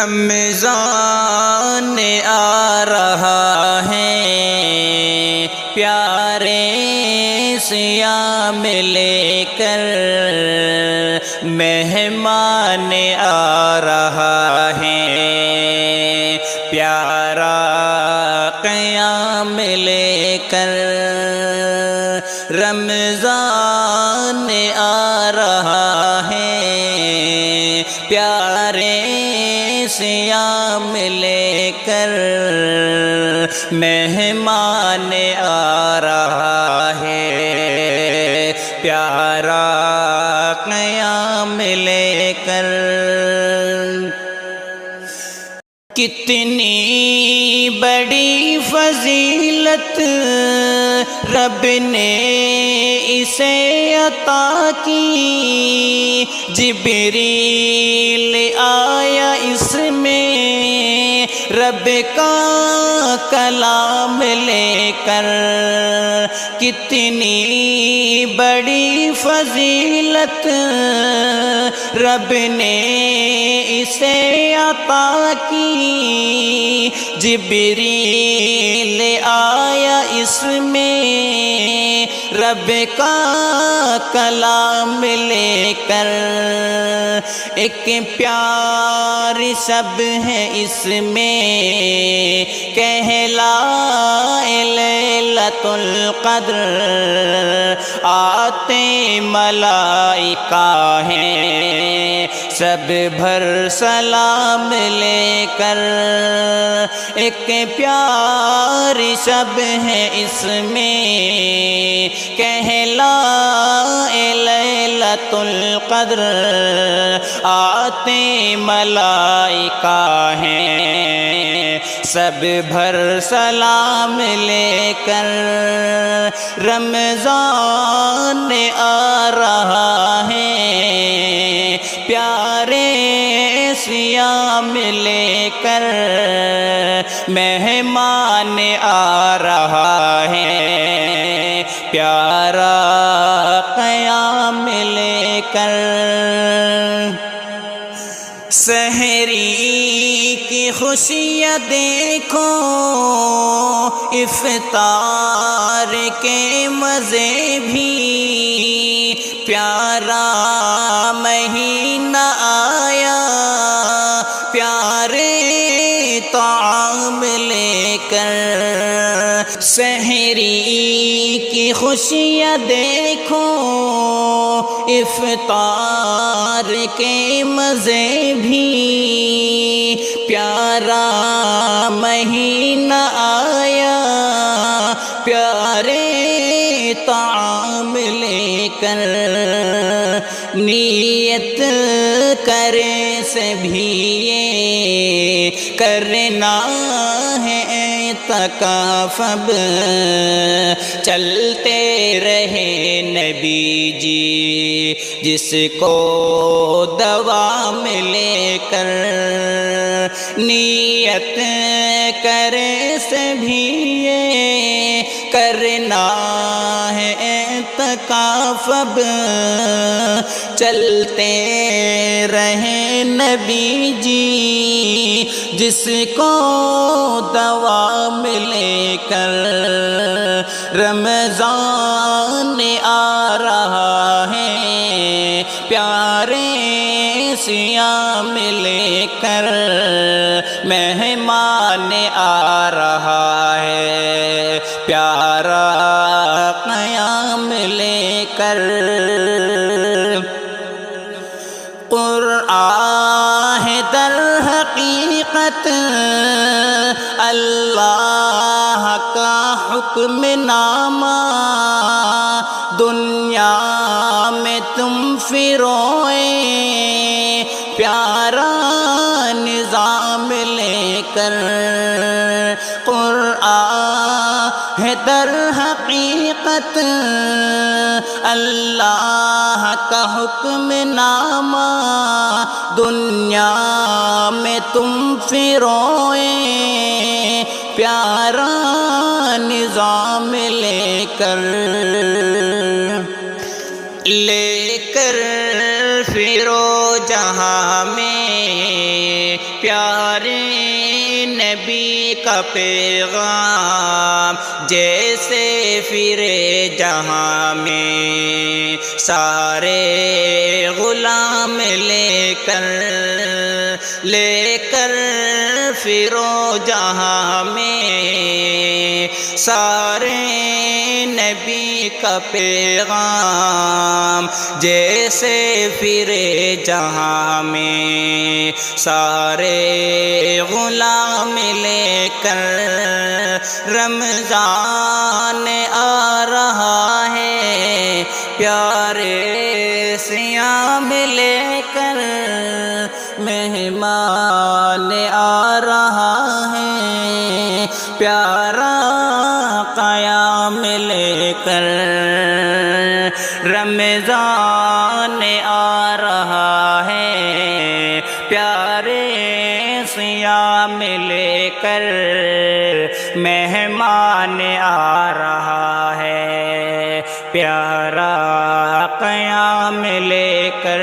رمضان آ رہا ہے، پیارے صیام لے کر مہمان آ رہا ہے، پیارا قیام لے کر رمضان آ رہا ہے، پیارے صیام لے کر مہمان آ رہا ہے، پیارا قیام لے کر۔ کتنی بڑی فضیلت رب نے اسے عطا کی، جبریل آیا اس میں رب کا کلام لے کر۔ کتنی بڑی فضیلت رب نے اسے عطا کی، جبریل آیا اس میں رب کا کلام لے کر۔ ایک پیار سب ہے اس میں کہلائے لیلۃ القدر، آتے ملائکہ ہیں سب بھر سلام لے کر۔ ایک پیار سب ہے اس میں کہلائے لیلۃ القدر، آتے ملائکہ ہیں سب بھر سلام لے کر۔ رمضان آ رہا ہے، پیارے صیام لے کر مہمان آ رہا ہے، پیارا قیام لے کر۔ سحری کی خوشیاں دیکھو، افطار کے مزے بھی، پیارا مہینہ آیا پیارے طعام لے کر۔ سحری کی خوشیاں دیکھو، افطار کے مزے بھی، پیارا مہینہ آیا پیارے طعام لے کر۔ نیت کرے سبھی یہ کرنا ہے اعتکاف، اب چلتے رہے نبی جی جس کو دوا ملے کر۔ نیت کرے سبھی یہ کرنا ہے اعتکاف، اب چلتے رہے نبی جی جس کو دوا ملے کر۔ رمضان آ رہا ہے، پیارے صیام لے کر مہمان آ رہا ہے، پیارا قیام لے کر۔ قرآن ہے در حقیقت اللہ کا حکم نامہ، دنیا میں تم فروئے پیارا نظام لے کر۔ قرآن ہے در حقیقت اللہ کا حکم نامہ، دنیا میں تم فروئے پیارا نظام لے کر۔ لے کر پھرو جہاں میں پیار کا پیغام جیسے پھرے جہاں میں سارے غلام لے کر پھرو جہاں میں سارے نبی کا پیغام جیسے پھرے جہاں میں سارے غلام لے کر رمضان آ رہا ہے پیارے صیام لے کر مہمان آ رہا ہے پیارا قیام لے کر رمضان آ رہا ہے پیارے صیام لے کر مہمان آ رہا ہے پیارا قیام لے کر